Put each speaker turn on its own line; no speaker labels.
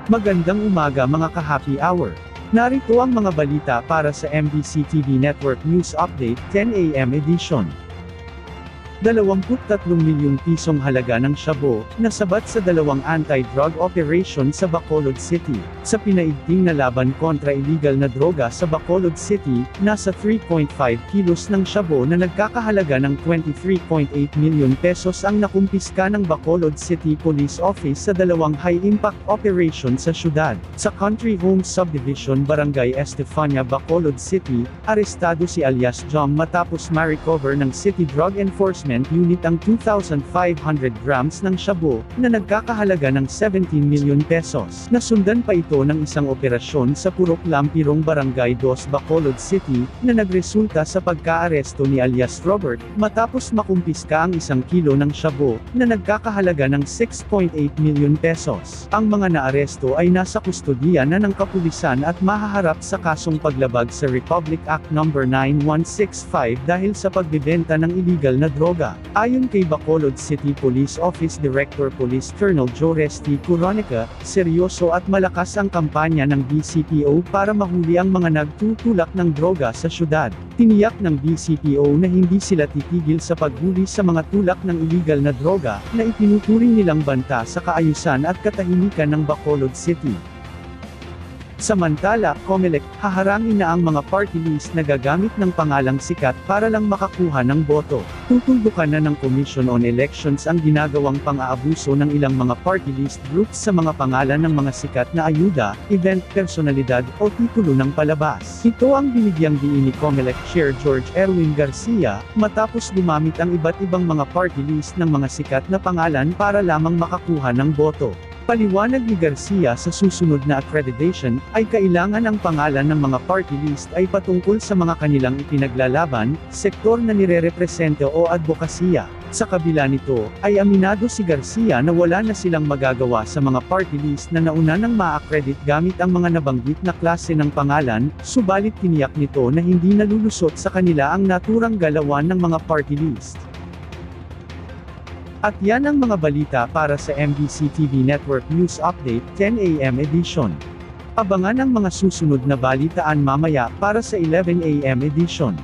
Magandang umaga mga ka-happy hour. Narito ang mga balita para sa MBC TV Network News Update 10 AM edition. 23 milyong pisong halaga ng shabu, nasabat sa dalawang anti-drug operation sa Bacolod City. Sa pinaigting na laban kontra illegal na droga sa Bacolod City, nasa 3.5 kilos ng shabu na nagkakahalaga ng 23.8 milyon pesos ang nakumpiska ng Bacolod City Police Office sa dalawang high-impact operation sa syudad. Sa Country Homes Subdivision Barangay Estefania Bacolod City, arestado si alias Jom matapos ma-recover ng City Drug Enforcement Unit ang 2,500 grams ng shabu, na nagkakahalaga ng 17 milyon pesos. Nasundan pa ito ng isang operasyon sa Purok Lampirong Barangay 2 Bacolod City, na nagresulta sa pagkaaresto ni alias Robert, matapos makumpiska ang 1 kilo ng shabu, na nagkakahalaga ng 6.8 milyon pesos. Ang mga naaresto ay nasa kustodiya na ng kapulisan at mahaharap sa kasong paglabag sa Republic Act No. 9165 dahil sa pagbebenta ng illegal na droga. Ayon kay Bacolod City Police Office Director Police Colonel Joe Resti Coronica, seryoso at malakas ang kampanya ng BCPO para mahuli ang mga nagtutulak ng droga sa syudad. Tiniyak ng BCPO na hindi sila titigil sa paghuli sa mga tulak ng illegal na droga, na itinuturing nilang banta sa kaayusan at katahimikan ng Bacolod City. Samantala, COMELEC, haharangin na ang mga party list na gagamit ng pangalang sikat para lang makakuha ng boto. Tutuldukan na ng Commission on Elections ang ginagawang pang-aabuso ng ilang mga party list groups sa mga pangalan ng mga sikat na ayuda, event, personalidad, o titulo ng palabas. Ito ang binigyang diin ni COMELEC Chair George Erwin Garcia, matapos gumamit ang iba't ibang mga party list ng mga sikat na pangalan para lamang makakuha ng boto. Paliwanag ni Garcia, sa susunod na accreditation, ay kailangan ang pangalan ng mga party list ay patungkol sa mga kanilang ipinaglalaban, sektor na nirerepresenta o advokasya. Sa kabila nito, ay aminado si Garcia na wala na silang magagawa sa mga party list na nauna nang ma-accredit gamit ang mga nabanggit na klase ng pangalan, subalit tiniyak nito na hindi nalulusot sa kanila ang naturang galawan ng mga party list. At yan ang mga balita para sa MBC TV Network News Update 10 AM edition. Abangan ang mga susunod na balitaan mamaya para sa 11 AM edition.